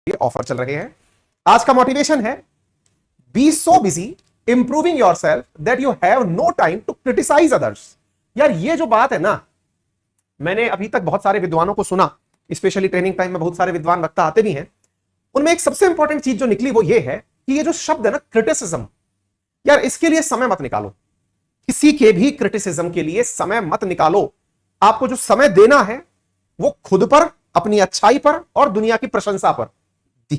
Offer चल रहे हैं। आज का मोटिवेशन है be so busy improving yourself that you have no time to criticise others. यार ये जो बात है ना, मैंने अभी तक बहुत सारे विद्वानों को सुना, स्पेशली ट्रेनिंग टाइम में बहुत सारे विद्वान वक्ता आते भी हैं। उनमें एक सबसे इंपॉर्टेंट चीज जो निकली वो ये है कि ये जो शब्द है ना क्रिटिसिज्म, यार इसके लिए समय मत निकालो। किसी के भी क्रिटिसिज्म के लिए समय मत निकालो। आपको जो समय देना है वो खुद पर, अपनी अच्छाई पर और दुनिया की प्रशंसा पर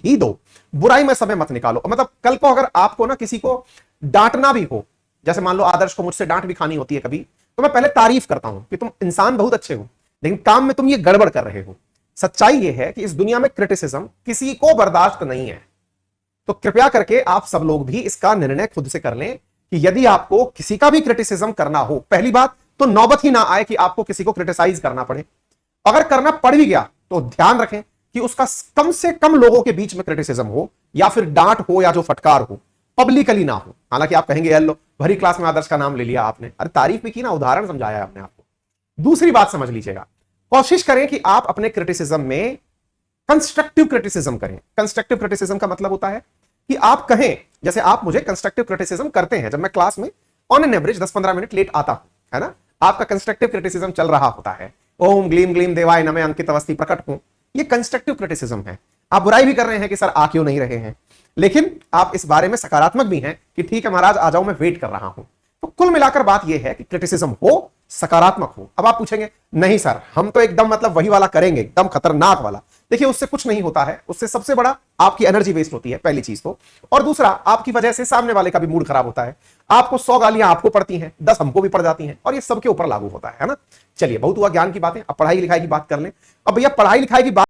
ही दो। बुराई में समय मत निकालो। मतलब कल को अगर आपको ना किसी को डांटना भी हो, जैसे मान लो आदर्श को मुझसे डांट भी खानी होती है कभी, तो मैं पहले तारीफ करता हूं कि तुम इंसान बहुत अच्छे हो, लेकिन काम में तुम ये गड़बड़ कर रहे हो। सच्चाई ये है कि इस दुनिया में क्रिटिसिज्म किसी को बर्दाश्त नहीं है। तो कृपया करके आप सब लोग भी इसका निर्णय खुद से कर लें कि यदि आपको किसी का भी क्रिटिसिज्म करना हो, पहली बात तो नौबत ही ना आए कि आपको किसी को क्रिटिसाइज करना पड़े। अगर करना पड़ भी गया तो ध्यान रखें कि उसका कम से कम लोगों के बीच में क्रिटिसिज्म हो, या फिर डांट हो या जो फटकार हो, पब्लिकली ना हो। हालांकि आप कहेंगे लो भरी क्लास में आदर्श का नाम ले लिया आपने, अरे तारीफ भी की ना, उदाहरण समझाया है आपने आपको। दूसरी बात समझ लीजिएगा, कोशिश करें कि आप अपने क्रिटिसिज्म में कंस्ट्रक्टिव क्रिटिसिज्म करें। कंस्ट्रक्टिव क्रिटिसिज्म का मतलब होता है कि आप कहें, जैसे आप मुझे कंस्ट्रक्टिव क्रिटिसिज्म करते हैं जब मैं क्लास में on an average 10-15 minute late आता हूं, है ना, आपका कंस्ट्रक्टिव क्रिटिसिज्म चल रहा होता है, ओम ग्लीम ग्लीम देवाय नमः अंकित अवस्थी प्रकट हूं, ये कंस्ट्रक्टिव क्रिटिसिज्म है। आप बुराई भी कर रहे हैं कि सर आ क्यों नहीं रहे हैं, लेकिन आप इस बारे में सकारात्मक भी हैं कि ठीक है महाराज आ जाओ, मैं वेट कर रहा हूं। तो कुल मिलाकर बात यह है कि क्रिटिसिज्म हो, सकारात्मक हो। अब आप पूछेंगे नहीं सर हम तो एकदम मतलब वही वाला करेंगे, एकदम खतरनाक वाला। देखिए उससे कुछ नहीं होता है, उससे सबसे बड़ा आपकी एनर्जी वेस्ट होती है, पहली चीज तो। और दूसरा, आपकी वजह से सामने वाले का भी मूड खराब होता है। आपको 100 गालियां आपको पड़ती हैं, 10 हमको भी पड़ जाती हैं, और ये सबके ऊपर लागू होता है ना। चलिए बहुत हुआ ज्ञान की बातें, अब पढ़ाई लिखाई की बात कर लें। अब भैया पढ़ाई लिखाई की बात